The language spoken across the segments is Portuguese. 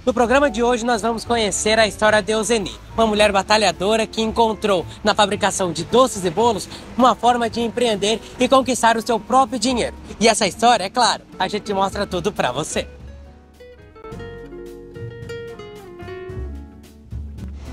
No programa de hoje nós vamos conhecer a história de Euzeni, uma mulher batalhadora que encontrou na fabricação de doces e bolos uma forma de empreender e conquistar o seu próprio dinheiro. E essa história, é claro, a gente mostra tudo pra você.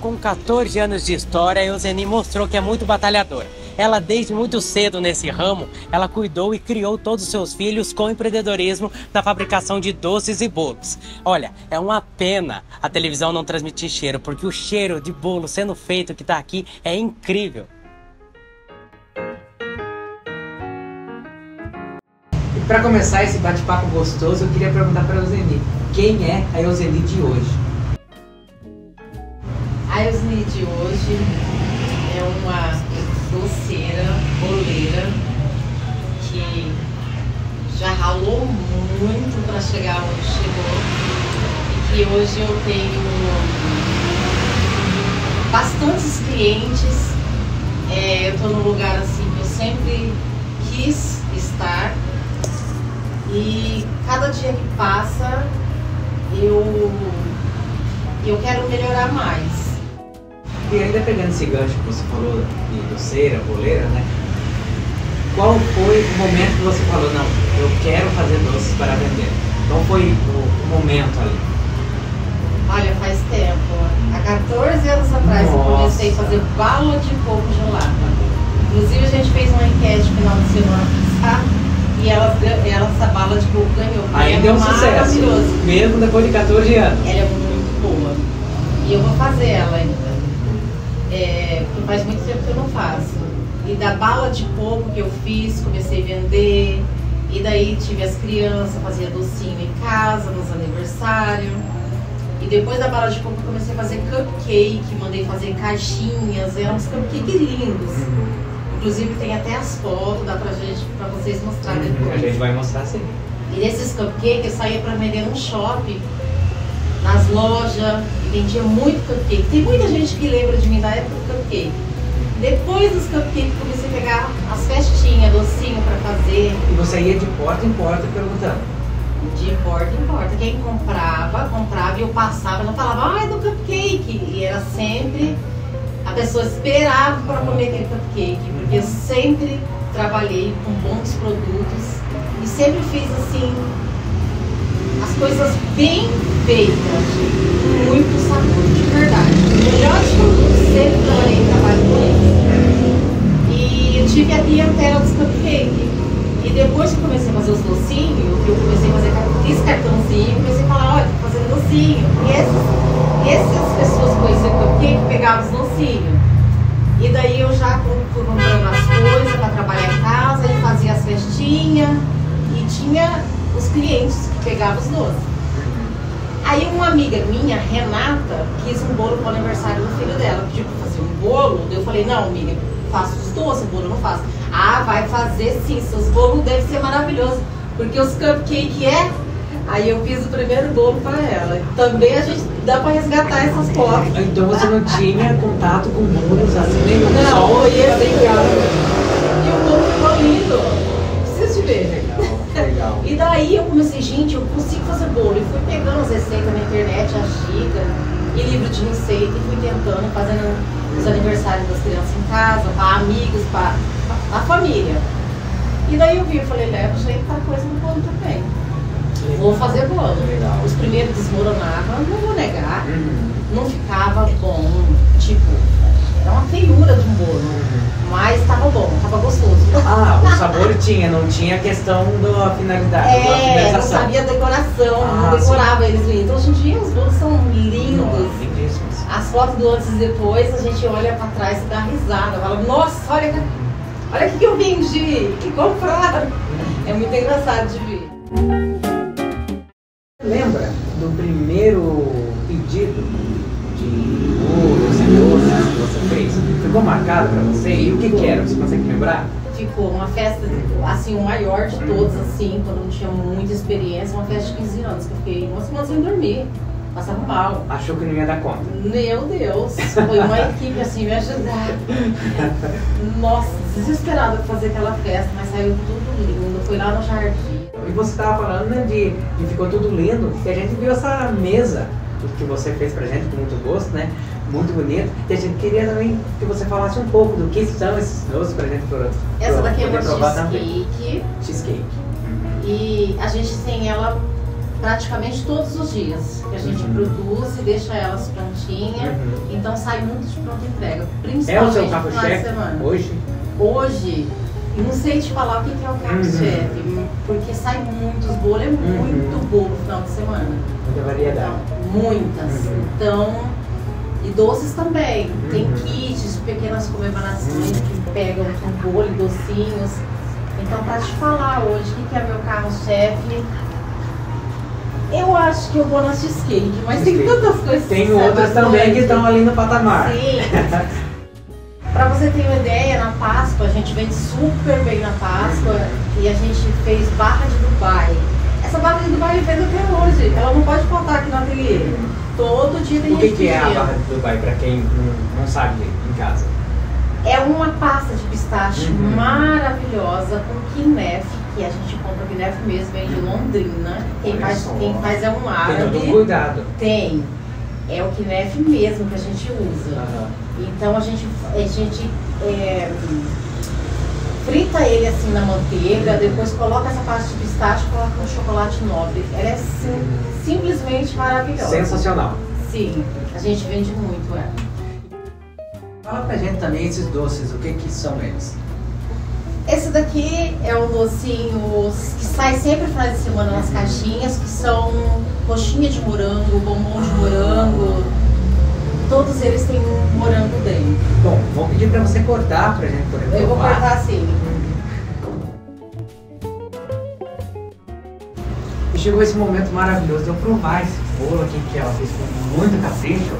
Com 14 anos de história, Euzeni mostrou que é muito batalhadora. Ela, desde muito cedo nesse ramo, ela cuidou e criou todos os seus filhos com empreendedorismo da fabricação de doces e bolos. Olha, é uma pena a televisão não transmitir cheiro, porque o cheiro de bolo sendo feito que está aqui é incrível. E para começar esse bate-papo gostoso, eu queria perguntar para a Euzeni, quem é a Euzeni de hoje? A Euzeni de hoje é uma doceira, boleira, que já ralou muito para chegar onde chegou e que hoje eu tenho bastantes clientes. Eu estou num lugar assim que eu sempre quis estar e cada dia que passa eu quero melhorar mais. E ainda pegando esse gancho que você falou de doceira, boleira, né? Qual foi o momento que você falou, não, eu quero fazer doces para vender? Qual foi o momento ali? Olha, faz tempo. Há 14 anos atrás eu comecei a fazer bala de coco gelada. Inclusive a gente fez uma enquete no final de semana passada e essa bala de coco ganhou. Aí deu um sucesso, mesmo depois de 14 anos. Ela é muito boa. E eu vou fazer ela ainda. Porque faz muito tempo que eu não faço. E da bala de coco que eu fiz, comecei a vender. E daí tive as crianças, fazia docinho em casa, nos aniversários. E depois da bala de coco eu comecei a fazer cupcake, mandei fazer caixinhas, eram uns cupcakes lindos. Inclusive tem até as fotos, dá pra vocês mostrarem depois. A gente vai mostrar sim. E desses cupcakes eu saía pra vender no shopping, nas lojas, e vendia muito cupcake. Tem muita gente que lembra de mim da época do cupcake. Depois dos cupcakes comecei a pegar as festinhas, docinho pra fazer. E você ia de porta em porta perguntando? De porta em porta. Quem comprava e eu passava, não falava, é do cupcake. E era sempre, a pessoa esperava para comer aquele cupcake, porque eu sempre trabalhei com bons produtos e sempre fiz assim, as coisas bem feitas, com muito sabor, de verdade. Os melhores produtos, sempre trabalhei em trabalho com eles. E eu tive a clientela dos cupcakes. E depois que eu comecei a fazer os docinhos, eu comecei a fazer aqueles cartãozinhos, comecei a falar, olha, tô fazendo docinho. E essas pessoas que conheciam cupcake pegavam os docinhos. E daí eu já fui comprando as coisas para trabalhar em casa, e fazia as festinhas. E tinha os clientes que pegavam os doces. Aí uma amiga minha, Renata, quis um bolo para o aniversário do filho dela. Pediu para fazer um bolo. Eu falei, não, amiga, faço os doces, o bolo eu não faço. Ah, vai fazer sim, seus bolos devem ser maravilhosos. Porque os cupcakes Aí eu fiz o primeiro bolo para ela. Também a gente dá para resgatar essas fotos. Então você não tinha contato com bolos assim nenhum? Não, e o bolo ficou lindo. Preciso de ver. Legal. E daí eu comecei, gente, eu consigo fazer bolo. E fui pegando as receitas na internet, a giga, e livro de receita, e fui tentando, fazendo os aniversários das crianças em casa, para amigos, para a família. E daí eu falei, levo jeito para coisa no bolo também. Vou fazer bolo. Legal. Os primeiros desmoronavam, não vou negar, não ficava bom, tipo, era uma feiura de um bolo. Mas tava bom, tava gostoso. Ah, o sabor tinha, não tinha a questão da finalidade, da finalização. Não sabia a decoração, não decorava eles lindos. Hoje em dia os bolos são lindos. Lindíssimos. As fotos do antes e depois, a gente olha pra trás e dá risada. Fala, nossa, olha o que eu vendi, que compraram. É muito engraçado de ver. Lembra do primeiro pedido de bolos e doces que você fez? Ficou marcado pra você? E o que era? Você consegue lembrar? Ficou uma festa, assim, o maior de todos, assim, quando eu não tinha muita experiência, uma festa de 15 anos, que eu fiquei uma semana sem dormir, passava mal. Achou que não ia dar conta? Meu Deus, foi uma equipe assim me ajudar. Nossa, desesperada pra fazer aquela festa, mas saiu tudo lindo, foi lá no jardim. E você estava falando, né, de ficou tudo lindo, que a gente viu essa mesa tudo que você fez pra gente, com muito gosto, né? Muito bonito. E a gente queria também que você falasse um pouco do que são esses doces pra gente Essa daqui é uma provar cheesecake. Cheesecake. E a gente tem ela praticamente todos os dias. Que a gente produz e deixa elas prontinhas. Então sai muito de pronta entrega. Principalmente É o seu no final de carro-chefe semana. Hoje, eu não sei te falar o que é o carro-chefe, porque sai muitos bolos, é muito bolo no final de semana. muita variedade. Então, muitas. Então, e doces também. Tem kits de pequenas comemorações que pegam com bolo e docinhos. Então, para te falar hoje o que é meu carro-chefe, eu acho que eu vou na cheesecake, mas tem tantas coisas. Tem outras também que estão ali no patamar. Sim. Pra você ter uma ideia, na Páscoa, a gente vende super bem na Páscoa e a gente fez barra de Dubai. Essa barra de Dubai vende até hoje, ela não pode faltar aqui no ateliê. Todo dia tem O que é a barra de Dubai, pra quem não sabe em casa? É uma pasta de pistache maravilhosa com quinef, que a gente compra quinef mesmo, vem de Londrina. Quem faz é um árabe. Tem todo cuidado. Tem. É o quinef mesmo que a gente usa. Então a gente frita ele assim na manteiga, depois coloca essa pasta de pistache e coloca um chocolate nobre. Ela é simplesmente maravilhosa. Sensacional. Sim, a gente vende muito ela. Fala pra gente também esses doces, o que são eles? Esse daqui é um docinho que sai sempre no final de semana nas caixinhas, que são coxinha de morango, bombom de morango. Todos eles têm um morango dentro. Bom, vou pedir pra você cortar pra gente poder provar. Eu vou cortar assim. E chegou esse momento maravilhoso de eu provar esse bolo aqui que ela fez com muito capricho.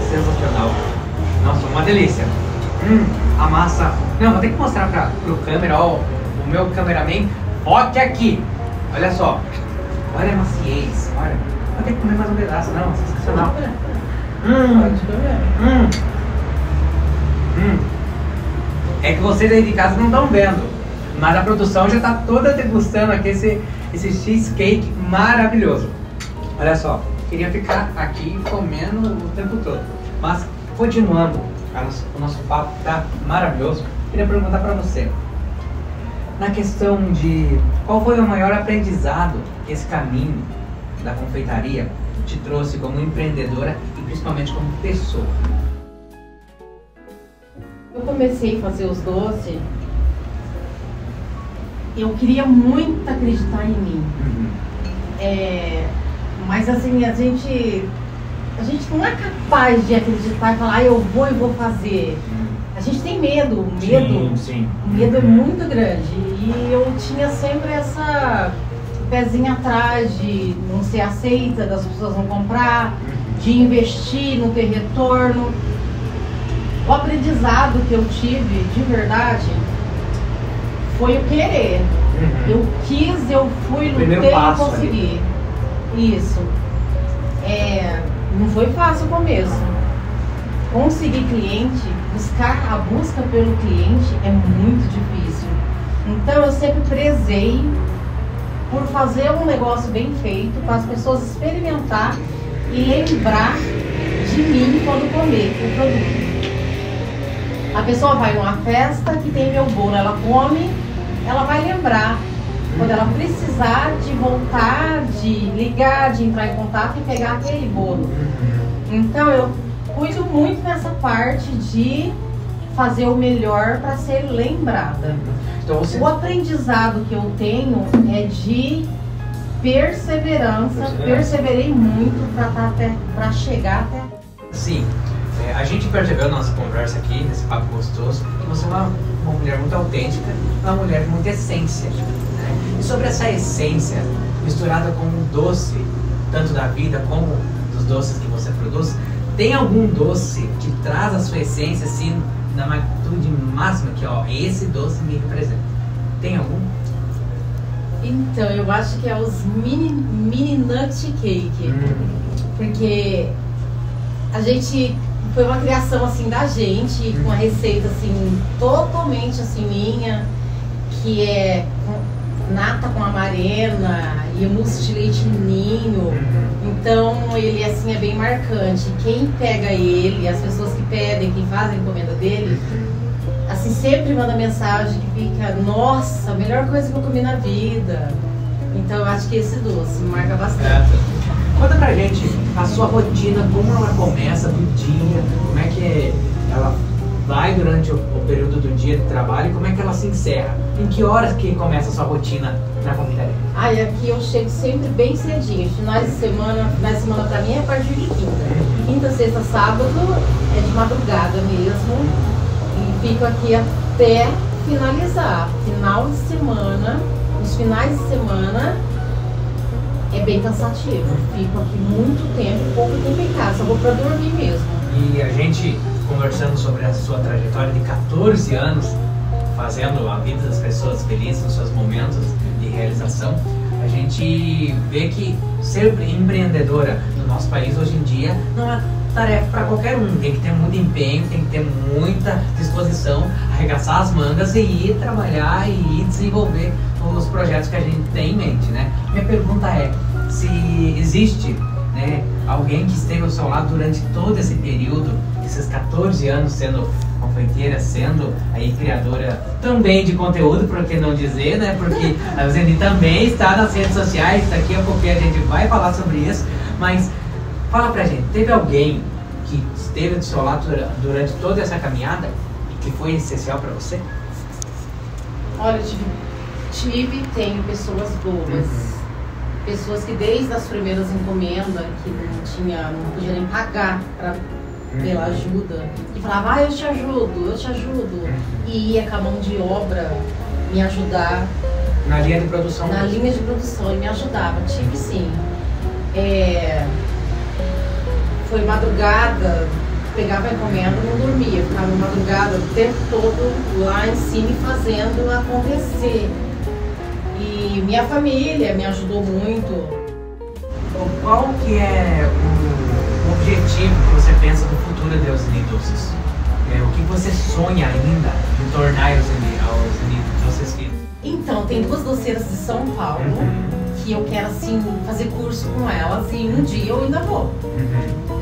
Sensacional. Nossa, uma delícia. A massa. Não, vou ter que mostrar pro câmera, ó. O meu cameraman. Foque aqui. Olha só. Olha a maciez. Olha. Vou ter que comer mais um pedaço, não. Sensacional. É que vocês aí de casa não estão vendo, mas a produção já está toda degustando aqui esse cheesecake maravilhoso. Olha só, queria ficar aqui comendo o tempo todo, mas continuando, o nosso papo está maravilhoso. Queria perguntar para você, na questão de qual foi o maior aprendizado que esse caminho da confeitaria te trouxe como empreendedora e principalmente como pessoa? Eu comecei a fazer os doces, eu queria muito acreditar em mim. Mas assim, a gente não é capaz de acreditar e falar, eu vou e vou fazer. A gente tem medo, o medo é muito grande. E eu tinha sempre essa pezinha atrás de não ser aceita, das pessoas não comprar, de investir, não ter retorno. O aprendizado que eu tive, de verdade, foi o querer. Eu quis, eu fui, lutei e consegui. Isso. Não foi fácil o começo. Conseguir cliente, a busca pelo cliente é muito difícil. Então eu sempre prezei por fazer um negócio bem feito, para as pessoas experimentar e lembrar de mim quando comer o produto. A pessoa vai numa festa que tem meu bolo, ela come, ela vai lembrar. Quando ela precisar de voltar, de ligar, de entrar em contato e pegar aquele bolo. Então eu cuido muito nessa parte de fazer o melhor para ser lembrada. Então, O aprendizado que eu tenho é de perseverança. Perseverei muito para chegar até. Sim. A gente percebeu na nossa conversa aqui, nesse papo gostoso, que você é uma mulher muito autêntica, uma mulher de muita essência. Né? E sobre essa essência, misturada com o doce, tanto da vida como dos doces que você produz, tem algum doce que traz a sua essência, assim, na magnitude máxima, que ó, esse doce me representa? Tem algum? Então, eu acho que é os mini nut cake. Porque a gente... Foi uma criação assim da gente, com uma receita assim totalmente assim minha, que é nata com amarena e mousse de leite ninho. Então ele assim é bem marcante. Quem pega ele, as pessoas que pedem, quem faz a encomenda dele, assim sempre manda mensagem que fica: nossa, a melhor coisa que eu comi na vida. Então eu acho que esse doce marca bastante. Conta pra gente a sua rotina, como ela começa do dia, como é que ela vai durante o período do dia de trabalho e como é que ela se encerra. Em que horas que começa a sua rotina na confeitaria? Ai, aqui eu chego sempre bem cedinho. Finais de semana pra mim é a partir de quinta. Quinta, sexta, sábado é de madrugada mesmo. E fico aqui até finalizar. Final de semana, os finais de semana é bem cansativo. Fico aqui muito tempo, pouco tempo em casa. Só vou pra dormir mesmo. E a gente conversando sobre a sua trajetória de 14 anos, fazendo a vida das pessoas felizes nos seus momentos de realização, a gente vê que ser empreendedora no nosso país hoje em dia não é tarefa para qualquer um. Tem que ter muito empenho, tem que ter muita disposição, arregaçar as mangas e ir trabalhar e ir desenvolver os projetos que a gente tem em mente, né? Minha pergunta é, se existe, né, alguém que esteve ao seu lado durante todo esse período, esses 14 anos sendo confeiteira, sendo aí criadora também de conteúdo, por que não dizer, né? Porque a Euseni também está nas redes sociais, daqui a pouquinho a gente vai falar sobre isso, mas fala pra gente, teve alguém que esteve do seu lado durante toda essa caminhada e que foi essencial pra você? Olha, tenho pessoas boas. Pessoas que desde as primeiras encomendas, que não podia nem pagar pela ajuda, que falava, eu te ajudo, e ia com a mão de obra me ajudar. Na linha de produção? Na linha de produção, ele me ajudava, tive sim. Foi madrugada, pegava a encomenda, não dormia, ficava madrugada o tempo todo lá em cima fazendo acontecer. E minha família me ajudou muito. Qual que é o objetivo que você pensa do futuro da Euseni Doces? O que você sonha ainda em tornar a Euseni Doces Filhos? Então, tem duas doceiras de São Paulo que eu quero assim fazer curso com elas e um dia eu ainda vou.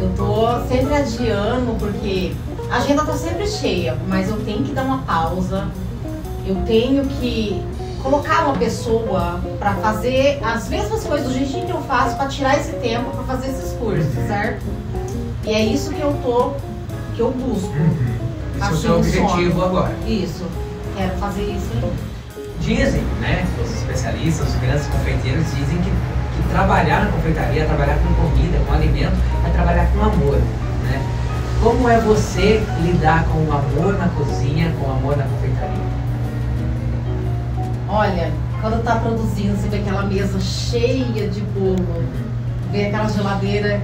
Eu tô sempre adiando porque a agenda tá sempre cheia, mas eu tenho que dar uma pausa. Eu tenho que colocar uma pessoa para fazer as mesmas coisas do jeitinho que eu faço, para tirar esse tempo para fazer esses cursos, certo? E é isso que eu busco. Esse é o seu objetivo agora. Isso, quero fazer isso aí. Dizem, né, os especialistas, os grandes confeiteiros dizem que trabalhar na confeitaria, trabalhar com comida, com alimento, é trabalhar com amor, né? Como é você lidar com o amor na cozinha, com o amor na confeitaria? Olha, quando tá produzindo, você vê aquela mesa cheia de bolo, vê aquela geladeira,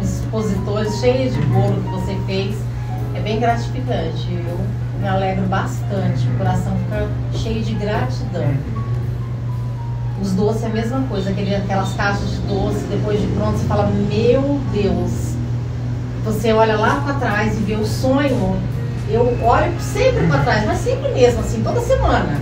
os expositores cheios de bolo que você fez, é bem gratificante. Eu me alegro bastante, o coração fica cheio de gratidão. Os doces é a mesma coisa, aquelas caixas de doce, depois de pronto, você fala, meu Deus. Você olha lá para trás e vê o sonho. Eu olho sempre para trás, mas sempre mesmo, assim, toda semana.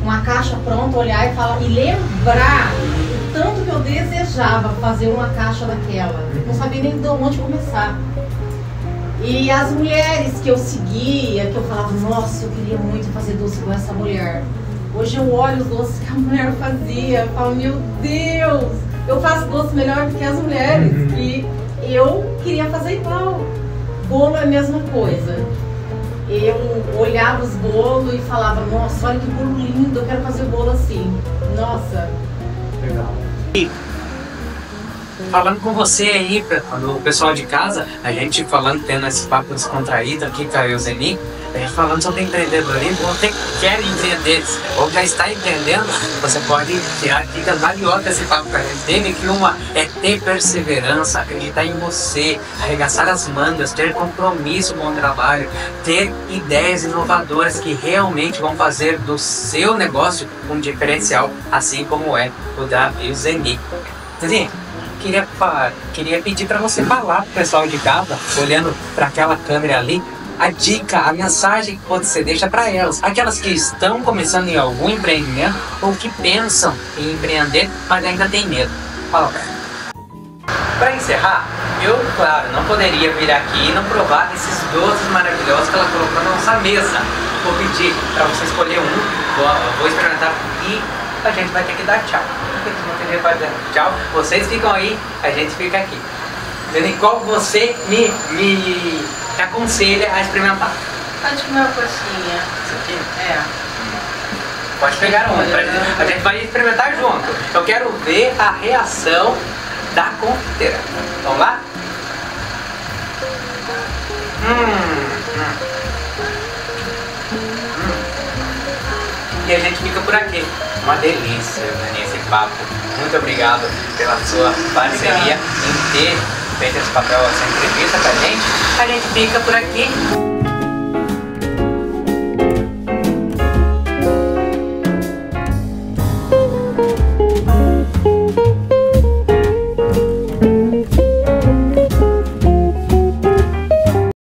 Uma caixa pronta, olhar e lembrar o tanto que eu desejava fazer uma caixa daquela. Não sabia nem de onde começar. E as mulheres que eu seguia, que eu falava, nossa, eu queria muito fazer doce com essa mulher. Hoje eu olho os doces que a mulher fazia, eu falo, meu Deus, eu faço doce melhor do que as mulheres. E eu queria fazer igual. Bolo é a mesma coisa. Eu olhava os bolos e falava, nossa, olha que bolo lindo, eu quero fazer bolo assim. Nossa. Legal. E falando com você aí, o pessoal de casa, a gente falando, tendo esse papo descontraído aqui com a Euseni, a gente falando sobre empreendedorismo, você quer entender ou já está entendendo, você pode tirar dicas valiosas desse papo que a gente teve, que uma é ter perseverança, acreditar em você, arregaçar as mangas, ter compromisso com o trabalho, ter ideias inovadoras que realmente vão fazer do seu negócio um diferencial, assim como é o da Euseni. Euseni, queria pedir para você falar pro pessoal de casa, olhando para aquela câmera ali, a dica, a mensagem que você deixa para elas, aquelas que estão começando em algum empreendimento ou que pensam em empreender, mas ainda tem medo. Fala pra ela. Para encerrar, eu, claro, não poderia vir aqui e não provar desses doces maravilhosos que ela colocou na nossa mesa. Vou pedir para você escolher um, vou experimentar e a gente vai ter que dar tchau. Tchau, vocês ficam aí, a gente fica aqui. Vendo qual você me aconselha a experimentar. Pode comer uma coxinha. Isso aqui? É. Pode pegar uma, a gente vai experimentar junto. Eu quero ver a reação da confeiteira. Vamos lá? E a gente fica por aqui. Uma delícia, né, esse papo. Muito obrigado pela sua parceria em ter feito esse papel, essa entrevista pra gente. A gente fica por aqui.